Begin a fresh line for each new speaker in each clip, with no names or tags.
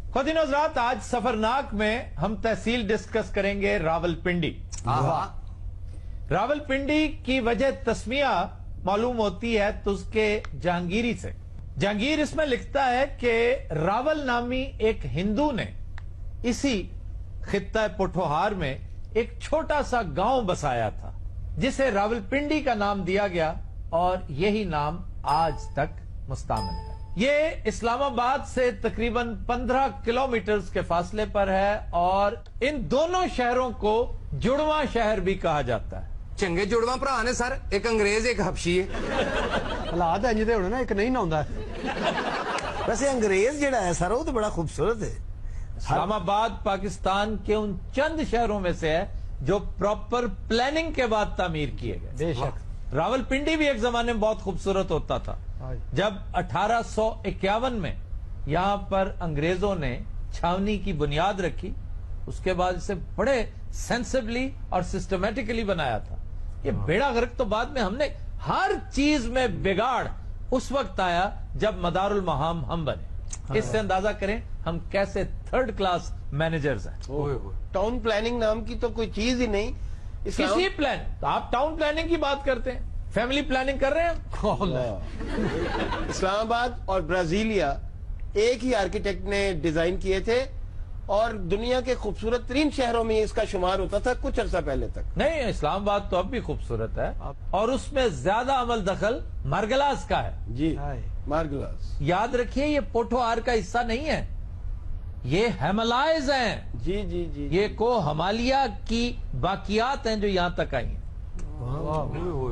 ख़ुवातीन और हज़रात, आज सफरनाक में हम तहसील डिस्कस करेंगे रावलपिंडी। रावलपिंडी की वजह तस्मिया मालूम होती है तो उसके जहांगीरी से। जहांगीर इसमें लिखता है कि रावल नामी एक हिंदू ने इसी खित्ता पोठोहार में एक छोटा सा गांव बसाया था जिसे रावलपिंडी का नाम दिया गया और यही नाम आज तक मुस्तामिल है। ये इस्लामाबाद से तकरीबन 15 किलोमीटर के फासले पर है और इन दोनों शहरों को जुड़वा शहर भी कहा जाता है।
चंगे जुड़वा भरा ने सर, एक अंग्रेज एक हबशी है।
हालात इंज दे होने ना, एक नहीं नाउंदा।
वैसे अंग्रेज जेड़ा है सर वो तो बड़ा खूबसूरत है।
इस्लामाबाद पाकिस्तान के उन चंद शहरों में से है जो प्रॉपर प्लानिंग के बाद तामीर किए गए।
बेशक
रावलपिंडी भी एक जमाने में बहुत खूबसूरत होता था। जब 1851 में यहां पर अंग्रेजों ने छावनी की बुनियाद रखी, उसके बाद इसे बड़े सेंसिबली और सिस्टमेटिकली बनाया था। ये बेड़ा गर्क तो बाद में हमने हर चीज में बिगाड़ उस वक्त आया जब मदारुल महाम हम बने। इससे अंदाजा करें हम कैसे थर्ड क्लास मैनेजर्स हैं।
टाउन प्लानिंग नाम की तो कोई चीज ही नहीं।
किसी प्लान, आप टाउन प्लानिंग की बात करते हैं, फैमिली प्लानिंग कर रहे हैं।
इस्लामाबाद और ब्राजीलिया एक ही आर्किटेक्ट ने डिजाइन किए थे और दुनिया के खूबसूरत तरीन शहरों में इसका शुमार होता था कुछ अरसा पहले तक।
नहीं, इस्लामाबाद तो अब भी खूबसूरत है और उसमें ज्यादा अमल दखल मार्गलास का है।
जी, मार्गलास।
याद रखिए ये पोठोहार का हिस्सा नहीं है, ये हिमालयज हैं।
जी जी जी।
ये को हिमालय की बाकियात हैं जो यहां तक आई हैं।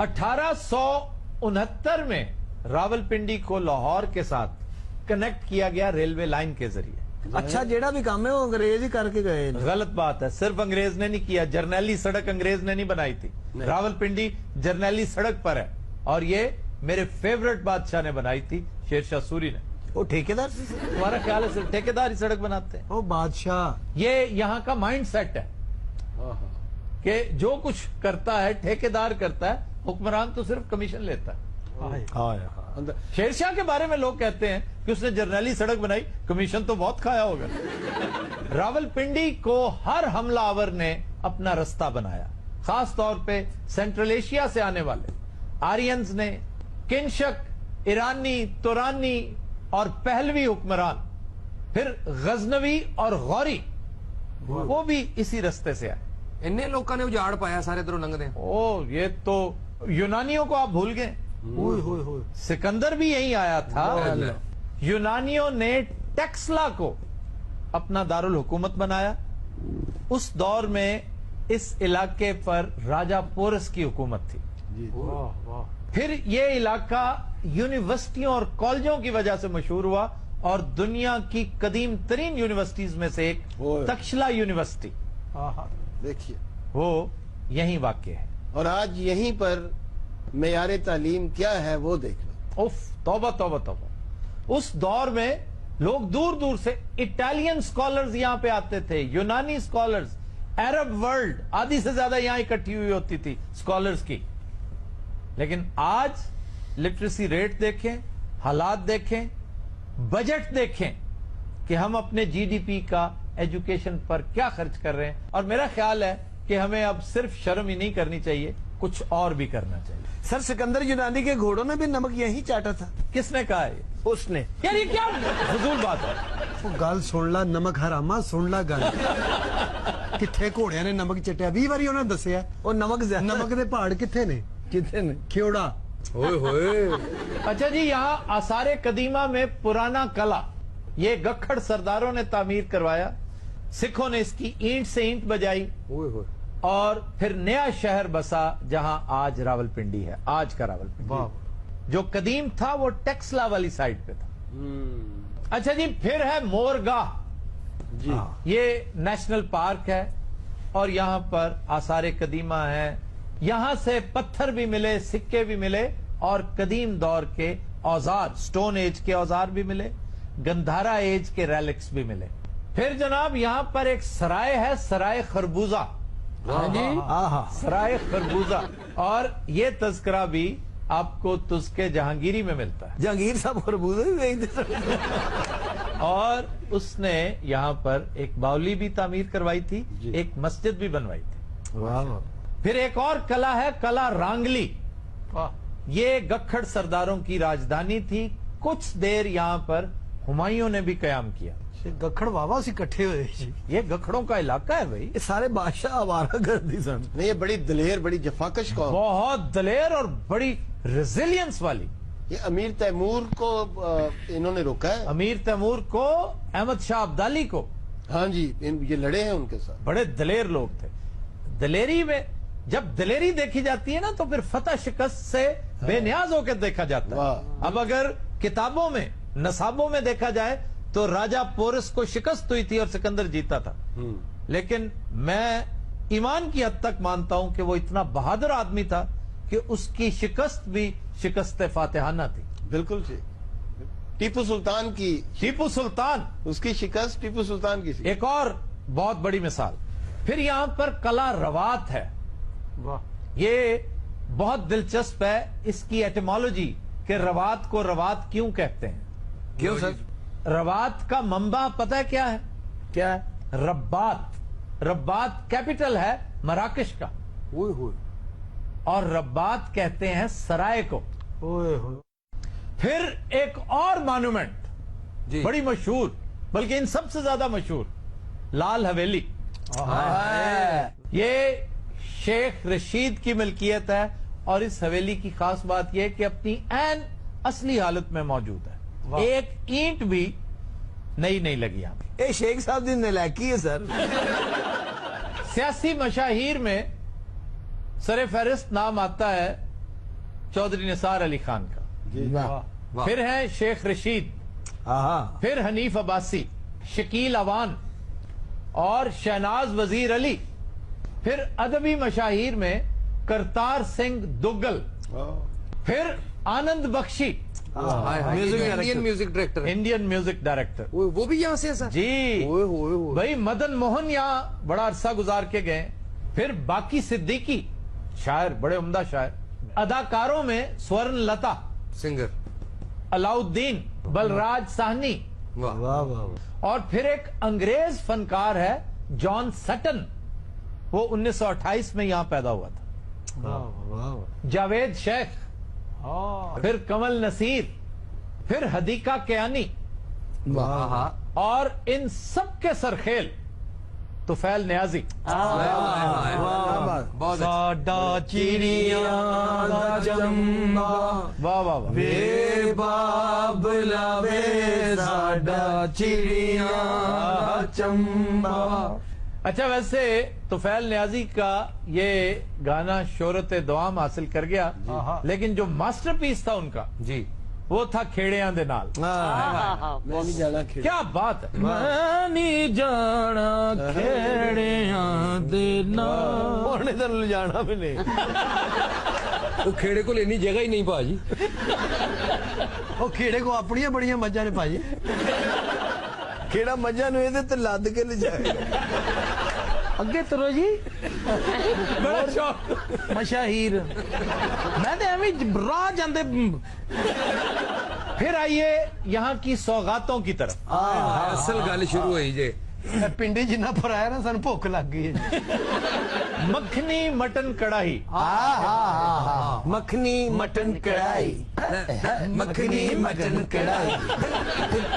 1869 में रावलपिंडी को लाहौर के साथ कनेक्ट किया गया रेलवे लाइन के जरिए।
अच्छा, जेड़ा भी काम है वो अंग्रेज ही करके गए।
गलत बात है, सिर्फ अंग्रेज ने नहीं किया। जरनैली सड़क अंग्रेज ने नहीं बनाई थी। रावलपिंडी जरनैली सड़क पर है और ये मेरे फेवरेट बादशाह ने बनाई थी, शेरशाह सूरी ने।
वो ठेकेदार
तुम्हारा ख्याल है सिर्फ ठेकेदार ही सड़क बनाते हैं?
वो बादशाह,
ये यहाँ का माइंड सेट है कि जो कुछ करता है ठेकेदार करता है, हुक्मरान तो सिर्फ कमीशन लेता है। शेरशाह के बारे में लोग कहते हैं कि उसने जरनैली सड़क बनाई, कमीशन तो बहुत खाया होगा। रावलपिंडी को हर हमलावर ने अपना रास्ता बनाया, खास तौर पे सेंट्रल एशिया से आने वाले आर्यंस ने, किंशक, ईरानी, तुरानी और पहलवी हुक्मरान, फिर गजनवी और गौरी, वो भी इसी रास्ते से आए।
इन्ने लोगों ने उजाड़ पाया सारे इधरों लंघदे।
ओ, ये तो यूनानियों को आप भूल गए। सिकंदर भी यहीं आया था। यूनानियों ने टेक्सला को अपना दारुल हुकूमत बनाया। उस दौर में इस इलाके पर राजा पोरस की हुकूमत थी। फिर ये इलाका यूनिवर्सिटियों और कॉलेजों की वजह से मशहूर हुआ और दुनिया की कदीम तरीन यूनिवर्सिटीज में से एक तक्षला यूनिवर्सिटी,
देखिए,
वो यहीं वाक़ है।
और आज यहीं पर मेयारे तालीम क्या है वो देख लो।
उफ, तौबा तौबा तौबा। उस दौर में लोग दूर दूर से, इटालियन स्कॉलर्स यहां पे आते थे, यूनानी स्कॉलर्स, अरब वर्ल्ड आधी से ज्यादा यहां इकट्ठी हुई होती थी स्कॉलर्स की। लेकिन आज लिटरेसी रेट देखें, हालात देखें, बजट देखें कि हम अपने जीडीपी का एजुकेशन पर क्या खर्च कर रहे हैं। और मेरा ख्याल है कि हमें अब सिर्फ शर्म ही नहीं करनी चाहिए, कुछ और भी करना चाहिए।
सर, सिकंदर यूनानी के घोड़ों ने भी नमक यही चाटा था।
किसने कहा है?
उसने।
यार ये क्या फजूल बात है।
वो गल सुन ला, नमक हरामा सुन ला गल। किथे घोड़िया ने नमक चटिया 20 बारी उन्होंने दसिया।
वो नमक
नमक दे पहाड़ किथे ने?
किथे ने?
खेड़ा।
अच्छा जी, यहाँ आसारे कदीमा में पुराना कला ये गखड़ सरदारों ने तामीर करवाया। सिखों ने इसकी ईंट से ईंट बजाई और फिर नया शहर बसा जहां आज रावलपिंडी है। आज का रावलपिंडी जो कदीम था वो टेक्सला वाली साइड पे था। अच्छा जी, फिर है मोरगाह जी। ये नेशनल पार्क है और यहां पर आसारे कदीमा है। यहां से पत्थर भी मिले, सिक्के भी मिले और कदीम दौर के औजार, स्टोन एज के औजार भी मिले, गंधारा एज के रेलिक्स भी मिले। फिर जनाब यहां पर एक सराय है, सराय खरबूजा। सराय खरबूजा, और ये तस्करा भी आपको तुस्के जहांगीरी में मिलता है।
जहांगीर साहब खरबूजे भी बेचते।
اور اس نے یہاں پر ایک باولی بھی تعمیر کروائی تھی, ایک مسجد بھی بنوائی تھی. پھر ایک اور قلعہ ہے, قلعہ رانگلی. یہ گکھڑ سرداروں کی راجدھانی تھی. کچھ دیر یہاں پر ہمایوں نے بھی قیام کیا.
گکھڑ واوا سے اکٹھے ہوئے جی.
یہ گکھڑوں کا علاقہ ہے بھائی.
یہ سارے بادشاہ آوارہ گردی سن.
نہیں, یہ بڑی دلیر, بڑی جفاکش قوم.
بہت دلیر اور بڑی ریزیلینس والی.
یہ امیر تیمور کو انہوں نے روکا ہے.
امیر تیمور کو, احمد شاہ ابدالی کو.
ہاں جی, یہ لڑے ہیں ان کے ساتھ.
بڑے دلیر لوگ تھے. دلیری میں جب دلیری دیکھی جاتی ہے نا تو پھر فتح شکست سے بے نیاز ہو کے دیکھا جاتا ہے. اب اگر کتابوں میں, نصابوں میں دیکھا جائے تو راجہ پورس کو شکست ہوئی تھی اور سکندر جیتا تھا. لیکن میں ایمان کی حد تک مانتا ہوں کہ وہ اتنا بہادر آدمی تھا کہ اس کی شکست بھی شکست فاتحانہ تھی.
بالکل جی. ٹیپو سلطان کی,
ٹیپو سلطان,
اس کی شکست ٹیپو سلطان کی تھی.
ایک اور بہت بڑی مثال. پھر یہاں پر قلعہ روات ہے. یہ بہت دلچسپ ہے اس کی ایٹیمالوجی کہ روات کو روات کیوں کہتے ہیں.
کیوں سر؟
روات کا منبع پتہ ہے کیا ہے؟
کیا ہے؟
ربات. ربات کیپٹل ہے مراکش کا, اور ربات کہتے ہیں سرائے کو. پھر ایک اور مانومنٹ بڑی مشہور, بلکہ ان سب سے زیادہ مشہور, لال حویلی. یہ شیخ رشید کی ملکیت ہے, اور اس حویلی کی خاص بات یہ کہ اپنی عین اصلی حالت میں موجود ہے. ایک اینٹ بھی نئی نہیں لگی یہاں پہ.
اے شیخ صاحب دی نلاکی ہے سر.
سیاسی مشاہیر میں سر فہرست نام آتا ہے چودھری نثار علی خان کا. پھر ہے شیخ رشید, پھر حنیف عباسی, شکیل اوان اور شہناز وزیر علی. پھر ادبی مشاہیر میں کرتار سنگھ دگل, پھر آنند بخشی,
Indian music director.
Indian music director.
وہ بھی یہاں سے ہے سر.
جی بھائی, مدن موہن یہاں بڑا عرصہ گزار کے گئے. پھر باقی صدیقی, شاعر, بڑے عمدہ شاعر. اداکاروں میں سورن لتا,
سنگر.
علاؤدین, بلراج ساہنی. اور پھر ایک انگریز فنکار ہے جان سٹن, وہ 1928 میں یہاں پیدا ہوا تھا. جاوید شیخ, پھر کمل نصیر, پھر حدیقہ کیانی, اور ان سب کے سرخیل طفیل نیازی.
ساڈا چڑیاں دا چمبا,
واہ واہ واہ.
وے باب لاوے ساڈا چڑیاں دا چمبا.
اچھا, ویسے طفیل نیازی کا یہ گانا شہرت دوام حاصل کر گیا, لیکن جو ماسٹر پیس تھا ان کا
جی,
وہ تھا کھیڑیاں دے نال.
میں نہیں جانا کھیل.
کیا بات ہے. میں نہیں جانا کھیڑیاں دے نال,
انہیں تو لے جانا بھی نہیں.
وہ کھیڑے کو لینی جگہ ہی نہیں پا جی.
وہ کھیڑے کو اپنی بڑیاں مجھا نے پائی.
کیڑا مجھا نو یہ تے لد کے لے جائے.
اگے ترو جی. بڑا شوق مشاہیر, میں تے ایویں راہ جاندے. پھر آئیے یہاں کی سوغاتوں کی طرف.
اصل گل شروع ہوئی جی.
پنڈی جنہ پر آیا نا سن بھوک لگ گئی ہے.
مکھنی مٹن کڑاہی.
مکھنی مٹن کڑھائی, مکھنی مٹن کڑھائی,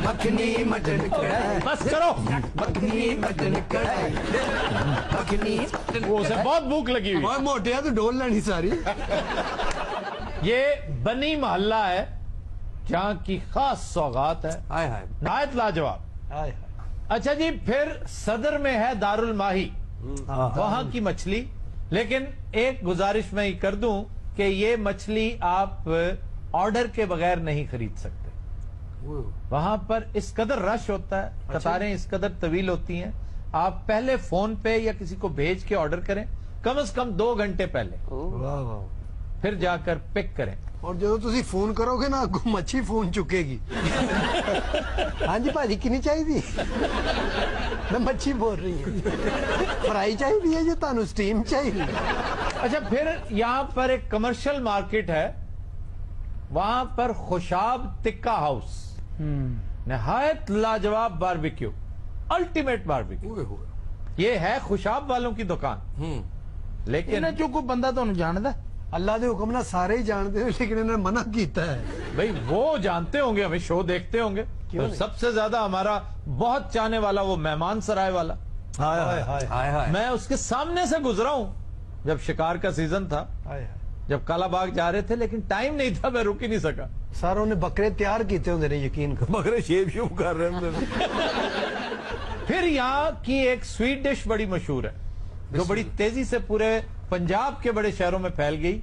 مکھنی مٹن کڑھائی,
بس کرو.
مکھنی مٹن کڑھائی, مکھنی.
وہ اسے بہت بھوک لگی ہوئی.
اور موٹیا تو ڈول لینی ساری.
یہ بنی محلہ ہے جہاں کی خاص سوغات ہے, نہایت لاجواب. اچھا جی, پھر صدر میں ہے دار الماہی, وہاں کی مچھلی. لیکن ایک گزارش میں ہی کر دوں کہ یہ مچھلی آپ آرڈر کے بغیر نہیں خرید سکتے. وہاں پر اس قدر رش ہوتا ہے, قطاریں اس قدر طویل ہوتی ہیں. آپ پہلے فون پہ یا کسی کو بھیج کے آرڈر کریں, کم از کم 2 گھنٹے پہلے, پھر جا کر پک کریں.
اور جب تسی فون کرو گے نا اگوں مچھی فون چکے گی. ہاں جی بھاجی کنی چاہیے؟ میں مچھی بول رہی ہوں. فرائی چاہیے جی تانوں سٹیم چاہیے؟
اچھا, پھر یہاں پر ایک کمرشل مارکیٹ ہے, وہاں پر خوشاب تکہ ہاؤس. नहायत लाजवाब बारबेक्यू, अल्टीमेट बारबेक्यू। ये है खुशाब वालों की दुकान, लेकिन
ਇਹਨਾਂ ਚੋਂ ਕੋਈ ਬੰਦਾ ਤੁਹਾਨੂੰ ਜਾਣਦਾ?
अल्लाह के हुक्म ना सारे ही जानते हैं, लेकिन इन्होंने मना किया है।
भाई वो जानते होंगे, हमें शो देखते होंगे। तो सबसे ज्यादा हमारा बहुत चाहने वाला वो मेहमान सराय वाला,
हाय हाय हाय
हाय हाय
मैं उसके सामने से गुजरा हूं जब शिकार का सीजन था,
हाय।
जब कालाबाग जा रहे थे, लेकिन टाइम नहीं था, मैं रुक ही नहीं सका।
सर उन्हें बकरे तैयार किए होंगे ने, यकीन करो।
बकरे शेप शुप कर रहे हैं।
फिर यहाँ की एक स्वीट डिश बड़ी मशहूर है, जो बड़ी तेजी से पूरे पंजाब के बड़े शहरों में फैल गई,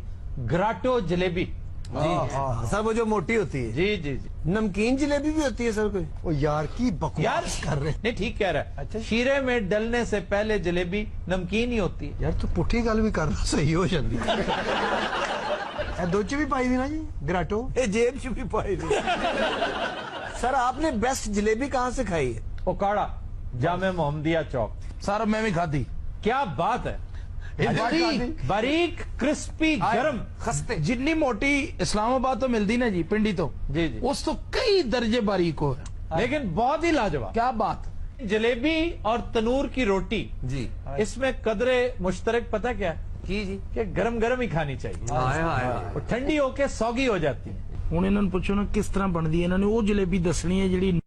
ग्राटो जलेबी।
सर वो जो मोटी होती है,
जी जी जी।
नमकीन जलेबी भी होती है सर कोई?
ओ यार की
यार
बकवास कर रहे हैं।
नहीं, ठीक कह रहा है।
अच्छा।
शीरे में डलने से पहले जलेबी नमकीन ही होती है।
यार तू पुठी गल भी करना सही हो जाती। दो च भी पाई दी ना जी ग्राटो।
ये जेब शुप भी पाई थी। सर आपने बेस्ट जलेबी कहाँ से खाई है?
उकाड़ा, जामे मोहम्मदिया चौक।
ਸਰ ਮੈਂ ਵੀ ਖਾਧੀ।
क्या बात है,
ਬਾਰੀਕ
बारीक क्रिस्पी गरम।
खस्ते
ਜਿੰਨੀ ਮੋਟੀ ਇਸਲਾਮਾਬਾਦ ਤੋਂ ਮਿਲਦੀ ਨਾ ਜੀ, ਪਿੰਡੀ ਤੋਂ,
जी जी,
ਉਸ ਤੋਂ ਕਈ ਦਰਜੇ ਬਾਰੀਕ ਹੋ।
लेकिन बहुत ही लाजवाब।
क्या बात।
जलेबी और तनूर की रोटी,
जी
इसमें कदरे मुश्तरक पता क्या है?
की जी
कि गरम गरम ही खानी चाहिए,
हाय हाय
और ठंडी होके सौगी हो जाती है।
ਹੁਣ ਇਹਨਾਂ ਨੂੰ ਪੁੱਛੋ ਨਾ ਕਿਸ ਤਰ੍ਹਾਂ ਬਣਦੀ ਹੈ, ਇਹਨਾਂ ਨੇ ਉਹ ਜਲੇਬੀ ਦੱਸਣੀ ਹੈ ਜਿਹੜੀ